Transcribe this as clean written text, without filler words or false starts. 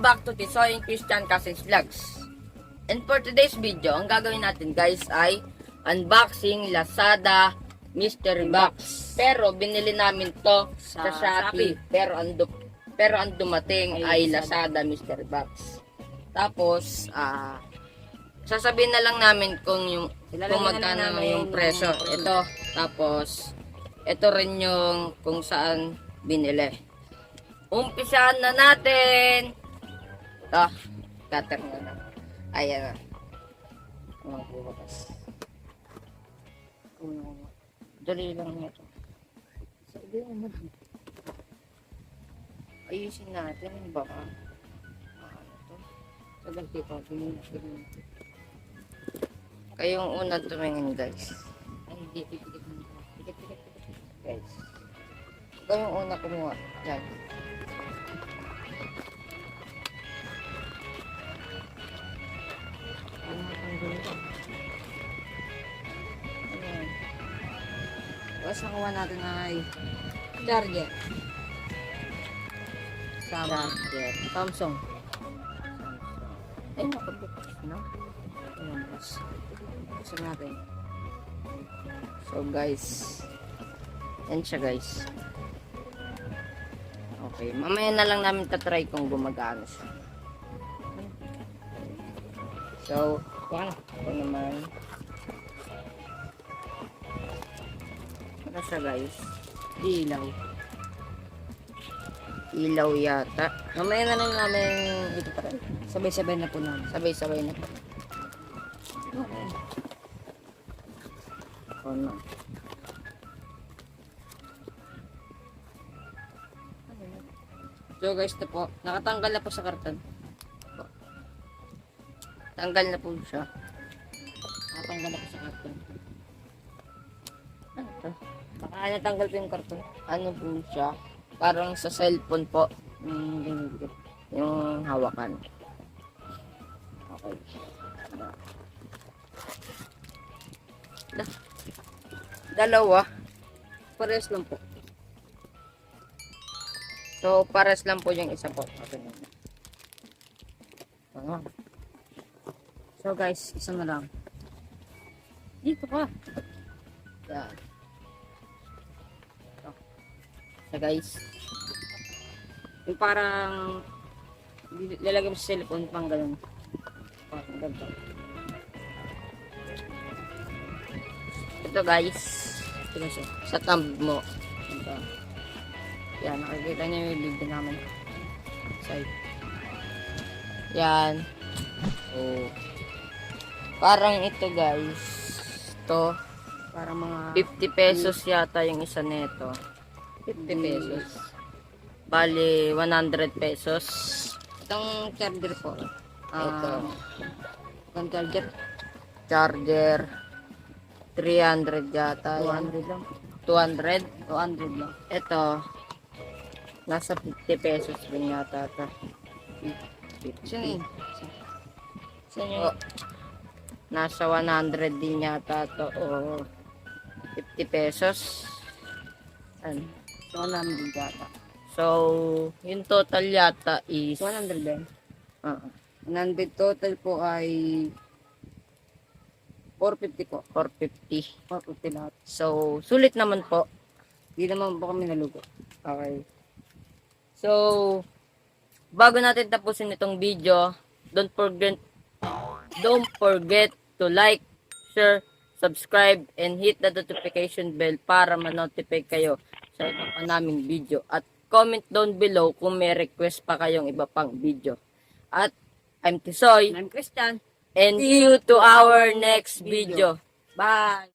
Welcome back to Tisoy and Christian Cousins Vlogs. And for today's video, ang gagawin natin guys ay unboxing Lazada Mystery Box. Pero binili namin to sa Shopee. Pero ang dumating ay Lazada Mystery Box. Tapos, sasabihin na lang namin kung magkano yung presyo. Ito, tapos, ito rin yung kung saan binili. Umpisahan na natin! Ito, cutter na lang. Ayan na. Dali lang ito. Ayusin natin. Baka sagal dito. Kayong unang tumingin guys. Ay, hindi. Guys. Kayong una kumuha. Yan. Tapos nakuha natin ay charger. Charger. Samsung. Ay, nakabukas na. Ayan, boss. Gusto natin. So, guys. Yan siya, guys. Okay. Mamaya na lang namin tatry kung gumagano siya. So, yan. Ito naman. Ano siya guys? Ilaw. Ilaw yata. Mamaya na lang namin ito pa rin. Sabay-sabay na po namin. Sabay-sabay na po. Okay. Oh no. So guys, ito po. Nakatanggal na po sa karton. Tanggal na po siya. Nakatanggal na po sa karton. Ano ito? Baka natanggal po yung karton. Ano po siya? Parang sa cellphone po. Yung hawakan. Okay. Dalawa. Parehas lang po. So, pares lang po yung isa po. Okay. So guys, isa na lang. Dito ka. Yan. So guys. Yung parang lalagay mo sa cellphone pang ganun. Parang ganito. Ito guys. Ito siya. Sa thumb mo. Ito. Yan, nakikita niyo yung video namin. Side. Yan. Oh. Parang ito guys. Ito. Parang mga 50 pesos yata yung isa nito. 50 pesos. Bali, 100 pesos. itong charger po. Ito. Itong charger. Charger. 300 yata. 200 lang. 200. 200 lang. Ito. Nasa 50 pesos din yata ito. 50. Saan yun? Saan yun? Nasa 100 din yata ito. O 50 pesos. Ano? So, namin din data. So, yung total yata is 100 din. 100 total po ay 450 po. 450. 450 lahat. So, sulit naman po. Hindi naman po kami nalugo. Okay. So, bago natin tapusin itong video, don't forget to like, share, subscribe, and hit the notification bell para ma-notify kayo sa iba pa naming video. At comment down below kung may request pa kayong iba pang video. At I'm Tisoy, I'm Christian. and see you to our next video. Bye!